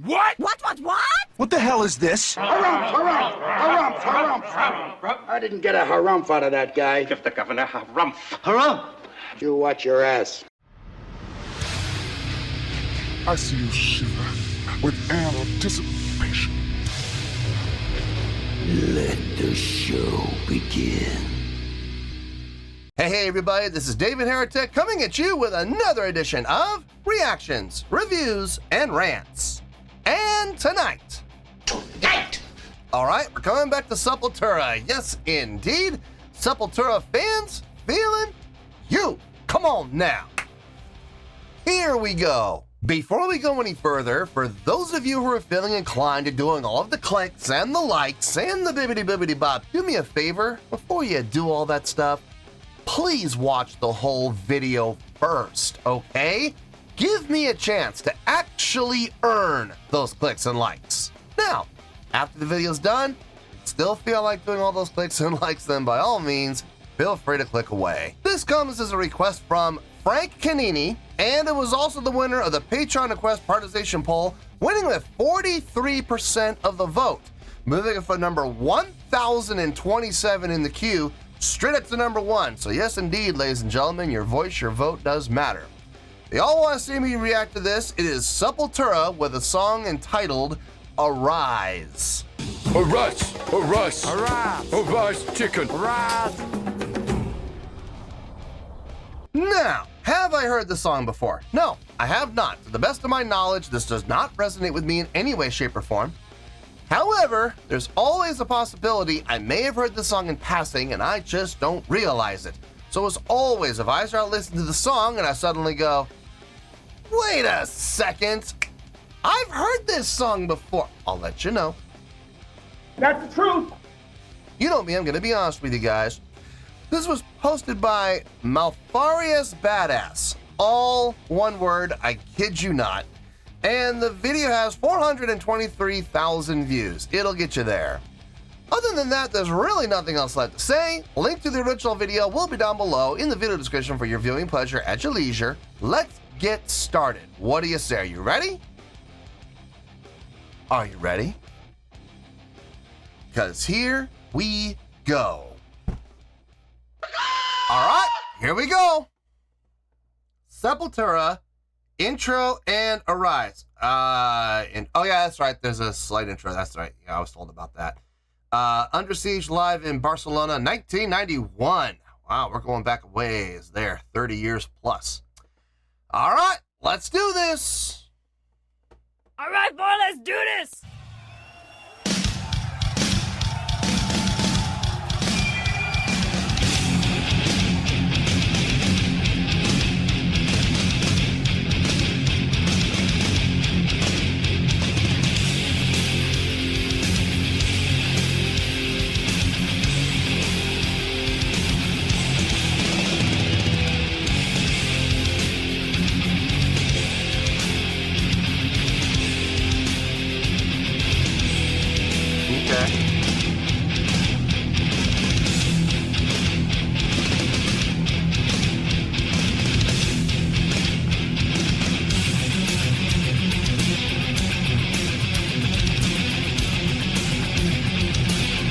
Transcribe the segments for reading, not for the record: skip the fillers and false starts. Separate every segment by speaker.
Speaker 1: What?
Speaker 2: What?
Speaker 3: What the hell is this?
Speaker 4: Harumph. I didn't get a harumph out of that guy.
Speaker 1: Give the governor harumph.
Speaker 4: Harumph? You watch your ass.
Speaker 5: I see you shiver with anticipation.
Speaker 6: Let the show begin.
Speaker 7: Hey everybody, this is David Heretic coming at you with another edition of Reactions, Reviews, and Rants. And tonight, alright, we're coming back to Sepultura. Yes, indeed, Sepultura Fans Feeling You. Come on now. Here we go. Before we go any further, for those of you who are feeling inclined to doing all of the clicks and the likes and the bibbity bop, do me a favor, before you do all that stuff, please watch the whole video first, okay? Give me a chance to actually earn those clicks and likes. Now, after the video's done, still feel like doing all those clicks and likes, then by all means, feel free to click away. This comes as a request from Frank Canini, and it was also the winner of the Patreon request prioritization poll, winning with 43% of the vote, moving it from number 1,027 in the queue straight up to number 1. So yes, indeed, ladies and gentlemen, your voice, your vote does matter. They all want to see me react to this. It is Sepultura with a song entitled Arise.
Speaker 5: Arise! Arise! Arise, chicken!
Speaker 7: Now, have I heard the song before? No, I have not. To the best of my knowledge, this does not resonate with me in any way, shape, or form. However, there's always a possibility I may have heard the song in passing and I just don't realize it. So as always, if I start listening to the song and I suddenly go, wait a second, I've heard this song before, I'll let you know.
Speaker 4: That's the truth.
Speaker 7: You know me, I'm gonna be honest with you guys. This was posted by Malfarious Badass. All one word, I kid you not. And the video has 423,000 views. It'll get you there. Other than that, there's really nothing else left to say. Link to the original video will be down below in the video description for your viewing pleasure at your leisure. Let's get started. What do you say? Are you ready? Are you ready? Because here we go. All right, here we go. Sepultura, intro and Arise. Oh yeah, that's right. There's a slight intro. That's right. Yeah, I was told about that. Under Siege live in Barcelona, 1991. Wow, we're going back a ways there, 30 years plus. All right, let's do this.
Speaker 2: All right, boy, let's do this.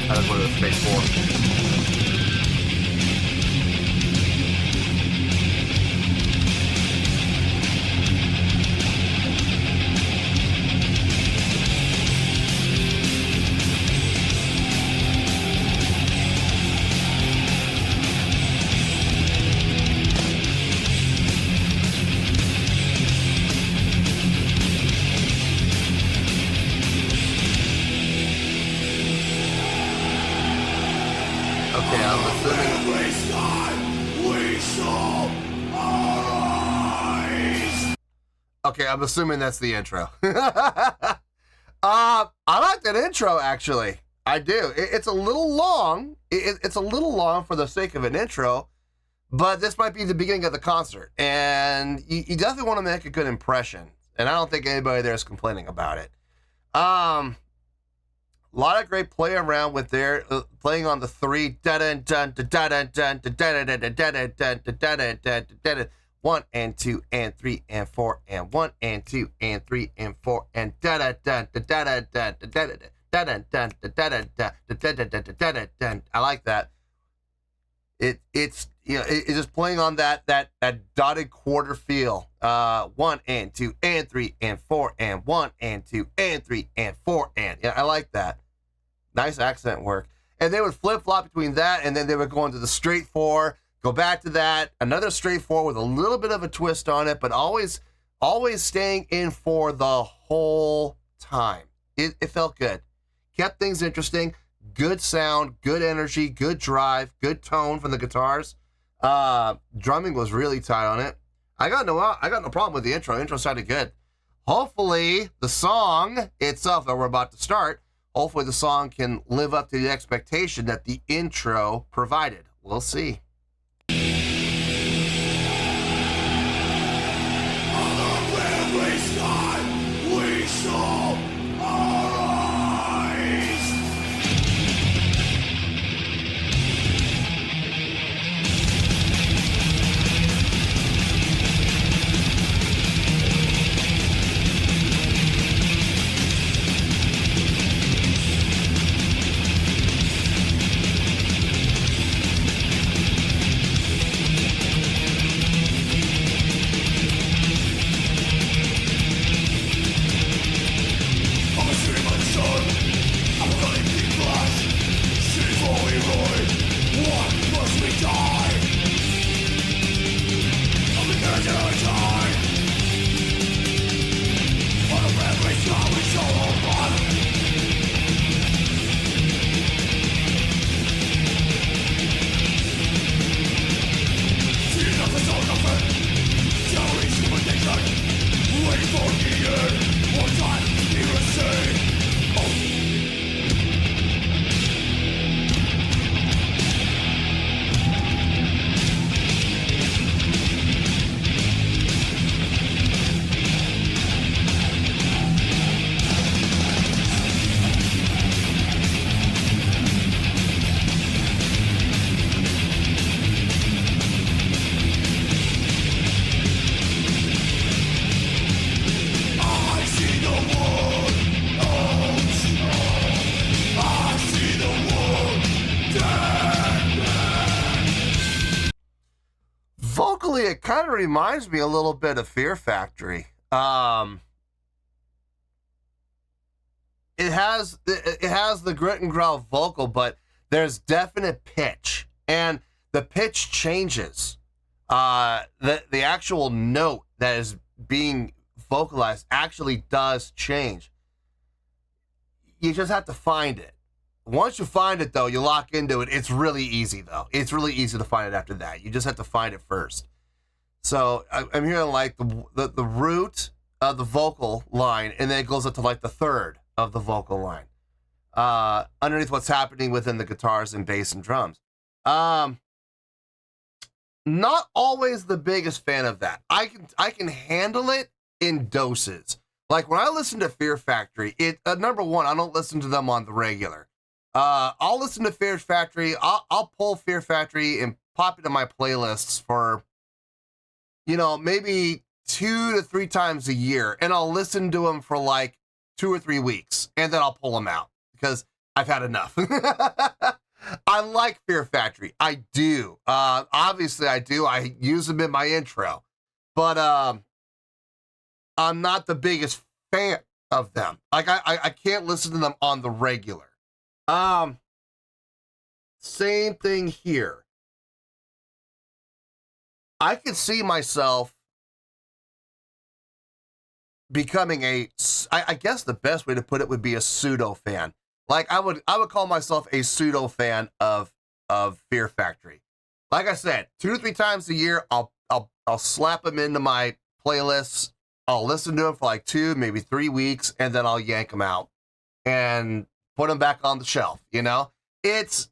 Speaker 7: That's what it was made for. Okay, I'm assuming. Okay, I'm assuming that's the intro. I like that intro, actually. I do. It's a little long. It's a little long for the sake of an intro, but this might be the beginning of the concert, and you definitely want to make a good impression, and I don't think anybody there is complaining about it. A lot of great play around with their playing on the three. 1 and 2 and 3 and 4 and 1 and 2 and 3 and 4 and da da da da da da da da da da da da da da da da. I like that. It's it's just playing on that dotted quarter feel. 1 and 2 and 3 and 4 and 1 and 2 and 3 and 4 and I like that. Nice accent work. And they would flip flop between that and then they would go into the straight 4, go back to that, another straight 4 with a little bit of a twist on it, but always staying in for the whole time. It felt good. Kept things interesting. Good sound, good energy, good drive, good tone from the guitars. Drumming was really tight on it. I got no problem with the intro. Intro sounded good. Hopefully the song itself that we're about to start, hopefully the song can live up to the expectation that the intro provided. We'll see. Vocally, it kind of reminds me a little bit of Fear Factory. It has the grit and growl vocal, but there's definite pitch, and the pitch changes. The actual note that is being vocalized actually does change. You just have to find it. Once you find it, though, you lock into it. It's really easy, though. It's really easy to find it after that. You just have to find it first. So I'm hearing like the root of the vocal line, and then it goes up to like the third of the vocal line, underneath what's happening within the guitars and bass and drums. Not always the biggest fan of that. I can handle it in doses. Like when I listen to Fear Factory, number one, I don't listen to them on the regular. I'll listen to Fear Factory. I'll pull Fear Factory and pop it in my playlists for, maybe 2 to 3 times a year, and I'll listen to them for like 2 or 3 weeks, and then I'll pull them out because I've had enough. I like Fear Factory. I do. Obviously, I do. I use them in my intro, but I'm not the biggest fan of them. Like I can't listen to them on the regular. Same thing here. I could see myself becoming I guess the best way to put it would be a pseudo fan. Like I would call myself a pseudo fan of Fear Factory. Like I said, 2 to 3 times a year, I'll slap them into my playlists. I'll listen to them for like 2, maybe 3 weeks, and then I'll yank them out and put them back on the shelf. It's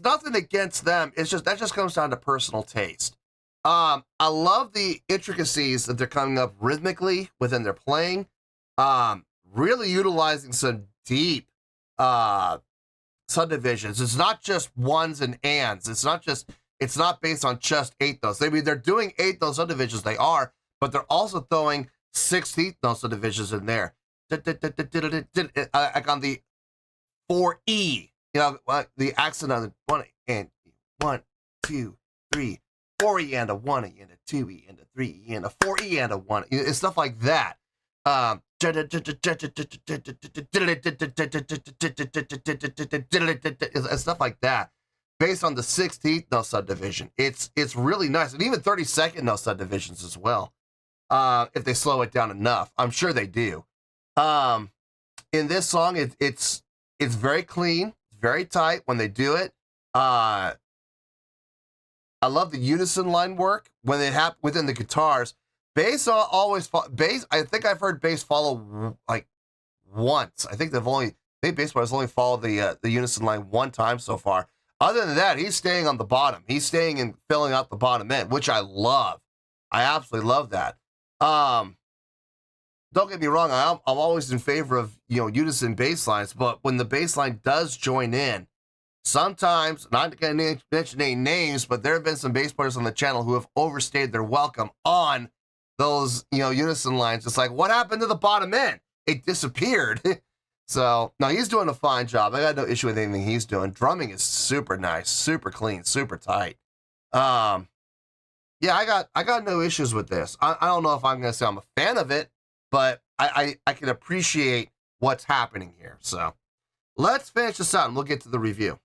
Speaker 7: nothing against them. It's just that just comes down to personal taste. I love the intricacies that they're coming up rhythmically within their playing. Really utilizing some deep subdivisions. It's not just ones and ands. It's not just It's not based on just 8th notes. I mean, they're doing 8th note subdivisions, they are, but they're also throwing 16th note subdivisions in there. Like on the 4E, the accent on the 1 and 1, 2, 3, 4E and a 1E and a 2E and a 3E and a 4E and a 1. It's stuff like that. Stuff like that. Based on the 16th note subdivision. It's really nice. And even 32nd note subdivisions as well. If they slow it down enough. I'm sure they do. In this song, it's very clean, very tight when they do it. I love the unison line work when they have within the guitars. Bass bass. I think I've heard bass follow like once. I think bass players only followed the unison line one time so far. Other than that, he's staying on the bottom. He's staying and filling out the bottom end, which I love. I absolutely love that. Don't get me wrong. I'm always in favor of unison bass lines, but when the bass line does join in, sometimes, not going to mention any names, but there have been some bass players on the channel who have overstayed their welcome on those, unison lines. It's like, what happened to the bottom end? It disappeared. So, no, he's doing a fine job. I got no issue with anything he's doing. Drumming is super nice, super clean, super tight. Yeah, I got no issues with this. I don't know if I'm going to say I'm a fan of it, but I can appreciate what's happening here. So, let's finish this out and we'll get to the review.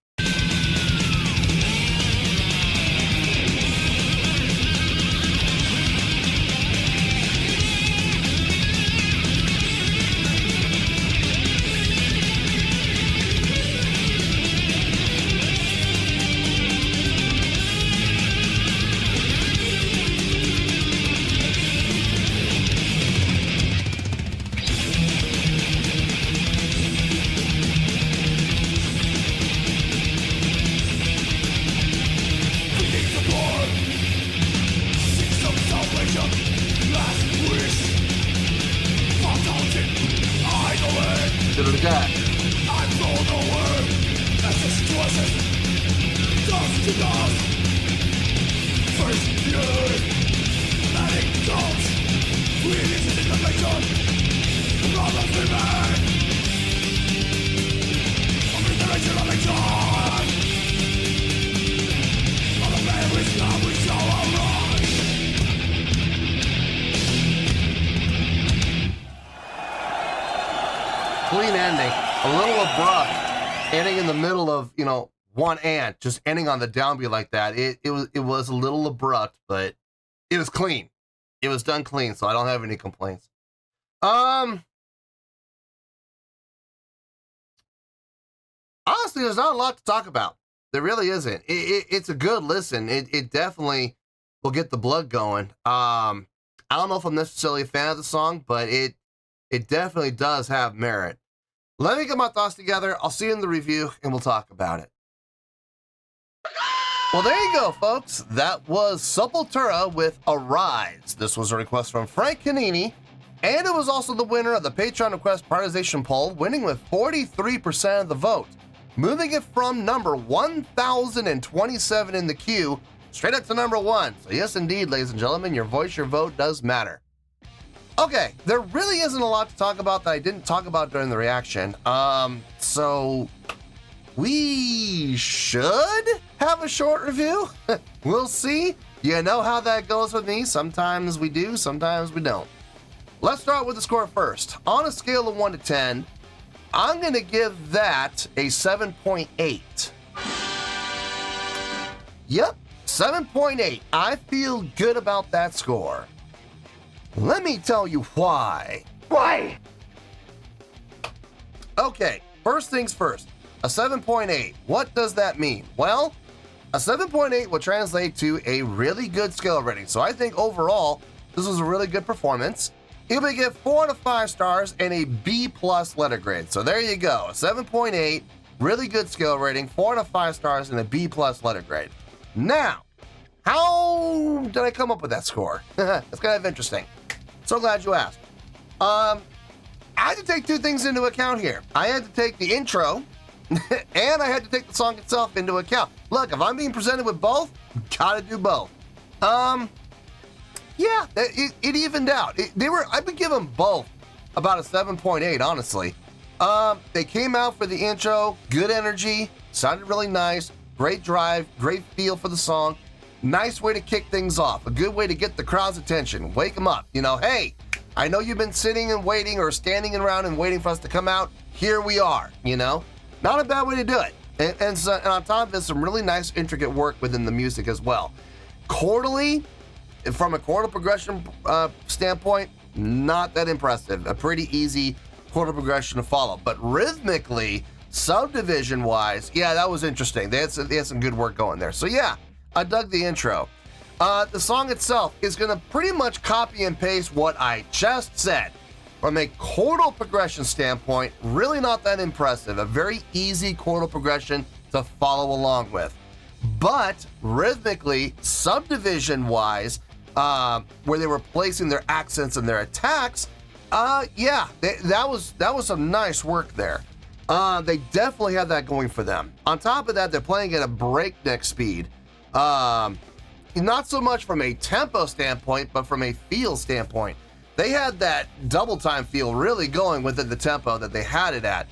Speaker 7: Clean ending, a little abrupt, ending in the middle of, one and just ending on the downbeat like that. It was a little abrupt, but it was clean. It was done clean, so I don't have any complaints. Honestly, there's not a lot to talk about. There really isn't. It's a good listen. It definitely will get the blood going. I don't know if I'm necessarily a fan of the song, but it definitely does have merit. Let me get my thoughts together. I'll see you in the review, and we'll talk about it. Well, there you go, folks. That was Sepultura with Arise. This was a request from Frank Canini, and it was also the winner of the Patreon request prioritization poll, winning with 43% of the vote, moving it from number 1,027 in the queue straight up to number 1. So yes, indeed, ladies and gentlemen, your voice, your vote does matter. Okay, there really isn't a lot to talk about that I didn't talk about during the reaction. So we should have a short review. We'll see. You know how that goes with me. Sometimes we do, sometimes we don't. Let's start with the score first. On a scale of 1 to 10, I'm going to give that a 7.8. Yep, 7.8. I feel good about that score. Let me tell you why.
Speaker 4: Why?
Speaker 7: Okay, first things first. A 7.8. What does that mean? Well, a 7.8 will translate to a really good skill rating. So I think overall, this was a really good performance. It will get 4 out of 5 stars and a B+ letter grade. So there you go. A 7.8, really good skill rating, 4 out of 5 stars and a B+ letter grade. Now, how did I come up with that score? It's kind of interesting. So glad you asked. I had to take two things into account here. I had to take the intro And I had to take the song itself into account. Look, if I'm being presented with both, gotta do both. Yeah, it evened out. I would give them both about a 7.8, honestly. They came out for the intro, good energy, sounded really nice, great drive, great feel for the song. Nice way to kick things off, a good way to get the crowd's attention, wake them up. You know, hey, I know you've been sitting and waiting or standing around and waiting for us to come out. Here we are, you know? Not a bad way to do it. And on top of this, some really nice, intricate work within the music as well. Chordally, from a chordal progression standpoint, not that impressive. A pretty easy chordal progression to follow. But rhythmically, subdivision-wise, yeah, that was interesting. They had some good work going there. So yeah, I dug the intro. The song itself is going to pretty much copy and paste what I just said. From a chordal progression standpoint, really not that impressive. A very easy chordal progression to follow along with. But rhythmically, subdivision-wise, where they were placing their accents and their attacks, yeah, that was some nice work there. They definitely had that going for them. On top of that, they're playing at a breakneck speed. Not so much from a tempo standpoint, but from a feel standpoint. They had that double time feel really going within the tempo that they had it at.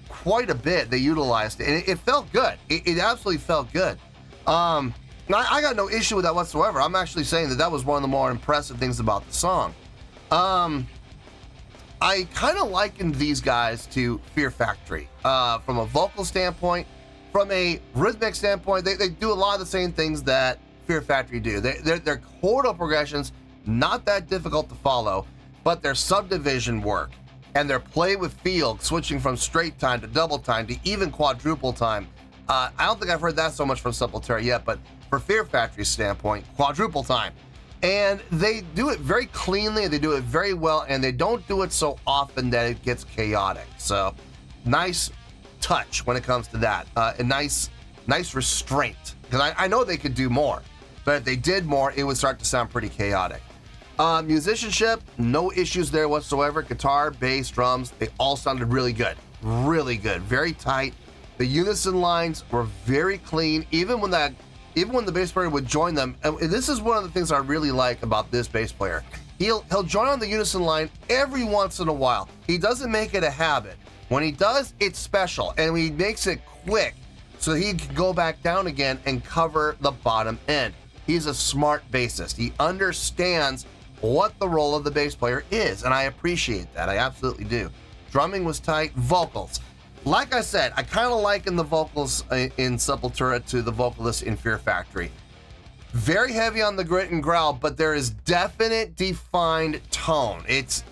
Speaker 7: Quite a bit they utilized it, and it felt good. It absolutely felt good. I got no issue with that whatsoever. I'm actually saying that was one of the more impressive things about the song. I kind of likened these guys to Fear Factory from a vocal standpoint. From a rhythmic standpoint, they do a lot of the same things that Fear Factory do. Their chordal progressions, not that difficult to follow, but their subdivision work and their play with feel, switching from straight time to double time to even quadruple time. I don't think I've heard that so much from Sepultura yet, but for Fear Factory's standpoint, quadruple time. And they do it very cleanly, they do it very well, and they don't do it so often that it gets chaotic. So, nice touch when it comes to that. A nice restraint, because I know they could do more, but if they did more, it would start to sound pretty chaotic. Musicianship, no issues there whatsoever. Guitar, bass, drums, they all sounded really good, very tight. The unison lines were very clean, even when the bass player would join them. And this is one of the things I really like about this bass player. He'll join on the unison line every once in a while. He doesn't make it a habit. When he does, it's special, and he makes it quick so he can go back down again and cover the bottom end. He's a smart bassist. He understands what the role of the bass player is, and I appreciate that. I absolutely do. Drumming was tight. Vocals. Like I said, I kind of liken the vocals in Sepultura to the vocalists in Fear Factory. Very heavy on the grit and growl, but there is definite defined tone. It's,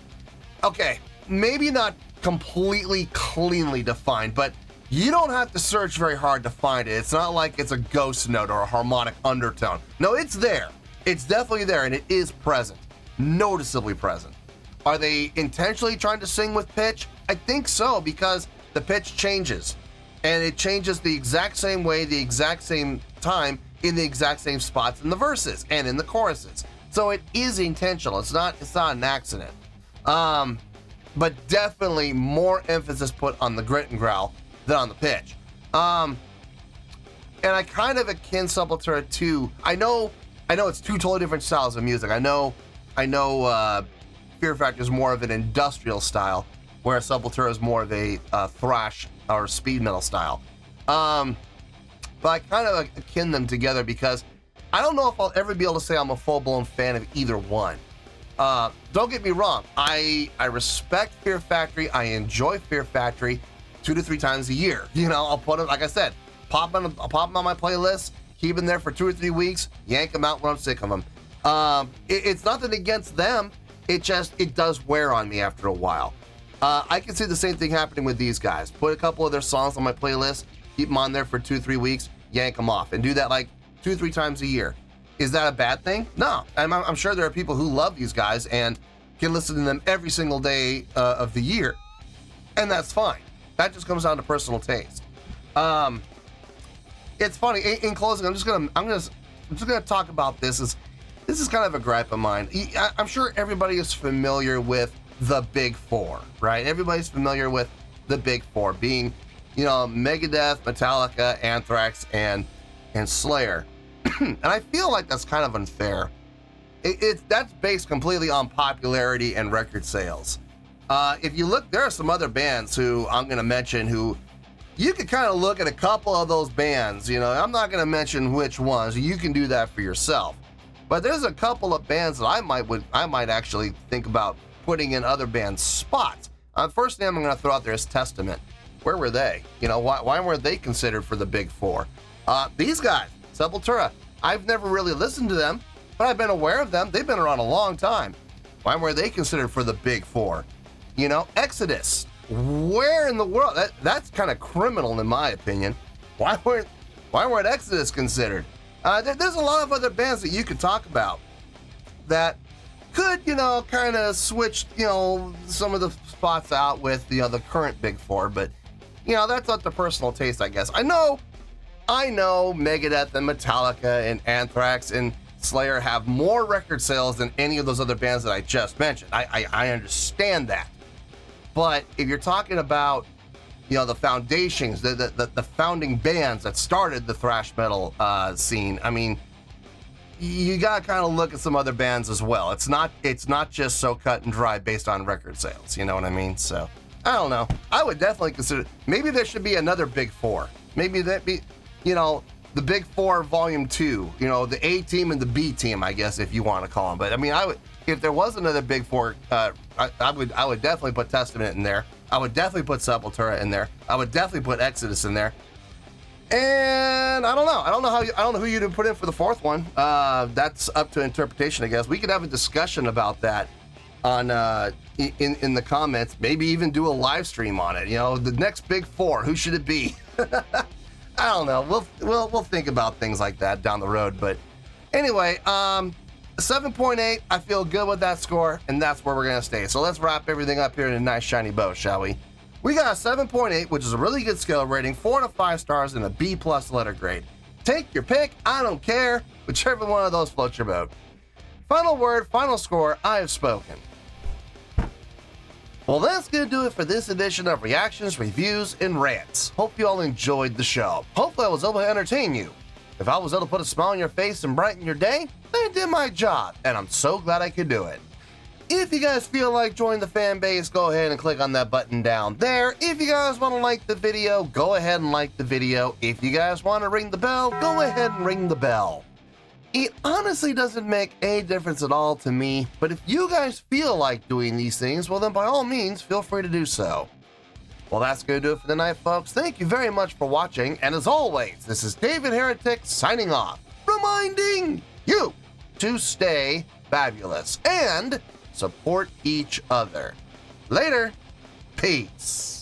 Speaker 7: okay, maybe not completely cleanly defined, but you don't have to search very hard to find it. It's not like it's a ghost note or a harmonic undertone. No, it's there. It's definitely there, and it is present. Noticeably present. Are they intentionally trying to sing with pitch? I think so, because the pitch changes, and it changes the exact same way, the exact same time, in the exact same spots in the verses and in the choruses. So it is intentional. It's not an accident. But definitely more emphasis put on the grit and growl than on the pitch. And I kind of akin Sepultura to, I know it's two totally different styles of music. I know Fear Factory is more of an industrial style, whereas Sepultura is more of a thrash or speed metal style. But I kind of akin them together because I don't know if I'll ever be able to say I'm a full-blown fan of either one. Don't get me wrong, I respect Fear Factory, I enjoy Fear Factory 2 to 3 times a year. You know, I'll put them, like I said, I'll pop them on my playlist, keep them there for 2 or 3 weeks, yank them out when I'm sick of them. It's nothing against them, it does wear on me after a while. I can see the same thing happening with these guys. Put a couple of their songs on my playlist, keep them on there for 2-3 weeks, yank them off, and do that like 2-3 times a year. Is that a bad thing? No. I'm sure there are people who love these guys and can listen to them every single day of the year, and that's fine. That just comes down to personal taste. It's funny. In closing, I'm just gonna talk about this. This is kind of a gripe of mine. I'm sure everybody is familiar with the Big Four, right? Everybody's familiar with the Big Four being Megadeth, Metallica, Anthrax, and Slayer. And I feel like that's kind of unfair. That's based completely on popularity and record sales. If you look, there are some other bands who I'm going to mention who you can kind of look at a couple of those bands. I'm not going to mention which ones. You can do that for yourself. But there's a couple of bands that I might actually think about putting in other bands' spots. First name I'm going to throw out there is Testament. Where were they? Why weren't they considered for the Big Four? These guys, Sepultura, I've never really listened to them, but I've been aware of them. They've been around a long time. Why were they considered for the Big Four? Exodus. Where in the world? That's kind of criminal in my opinion. Why weren't Exodus considered? There's a lot of other bands that you could talk about that could, kind of switch, some of the spots out with, the current Big Four, but, that's up to personal taste, I guess. I know Megadeth and Metallica and Anthrax and Slayer have more record sales than any of those other bands that I just mentioned. I understand that. But if you're talking about, the foundations, the founding bands that started the thrash metal scene, I mean, you gotta kind of look at some other bands as well. It's not just so cut and dry based on record sales. You know what I mean? So I don't know. I would definitely consider. Maybe there should be another Big Four. Maybe that be, the Big Four Volume 2. The A team and the B team, I guess, if you want to call them. But I mean, if there was another Big Four, I would definitely put Testament in there. I would definitely put Sepultura in there. I would definitely put Exodus in there. And I don't know. I don't know who you'd put in for the fourth one. That's up to interpretation, I guess. We could have a discussion about that on in the comments. Maybe even do a live stream on it. The next Big Four. Who should it be? I don't know. We'll think about things like that down the road. But anyway, 7.8. I feel good with that score, and that's where we're gonna stay. So let's wrap everything up here in a nice shiny bow, shall we? We got a 7.8, which is a really good scale rating, 4 to 5 stars, and a B+ letter grade. Take your pick, I don't care, whichever one of those floats your boat. Final word, final score, I have spoken. Well, that's gonna do it for this edition of Reactions, Reviews, and Rants. Hope you all enjoyed the show. Hopefully I was able to entertain you. If I was able to put a smile on your face and brighten your day, then I did my job, and I'm so glad I could do it. If you guys feel like joining the fan base, go ahead and click on that button down there. If you guys want to like the video, go ahead and like the video. If you guys want to ring the bell, go ahead and ring the bell. It honestly doesn't make any difference at all to me, but if you guys feel like doing these things, well then by all means, feel free to do so. Well, that's going to do it for the night, folks. Thank you very much for watching, and as always, this is David Heretic signing off, reminding you to stay fabulous and support each other. Later. Peace.